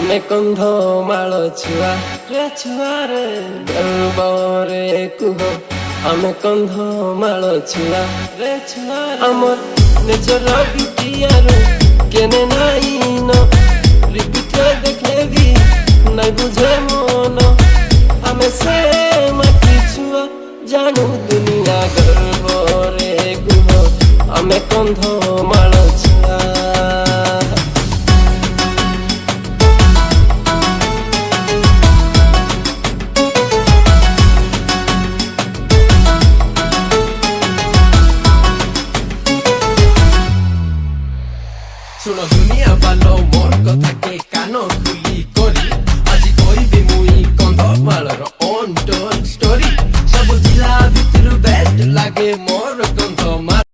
ଆମେ କନ୍ଧମାଳ ଛୁଆ ରେ ଗର୍ବରେ କୁହ ଆମେ କନ୍ଧମାଳ ଛୁଆ ରେ ଛୁଆ ଆମର ନିଜର ବିଟିଆରୁ କେନେ ନାଇଁ ନ ରିପିଟେ ଦେଖିଲେ ବି ନାଇଁ ବୁଝେ ମନ ଆମେ ସେ ମାଟି ଛୁଆ ଜାଣୁ ଦୁନିଆ ଗର୍ବରେ କୁହ ଆମେ କନ୍ଧମାଳ ଛୁଆ। শুনো দুনিয়া ভালো মোর কথা কে কানো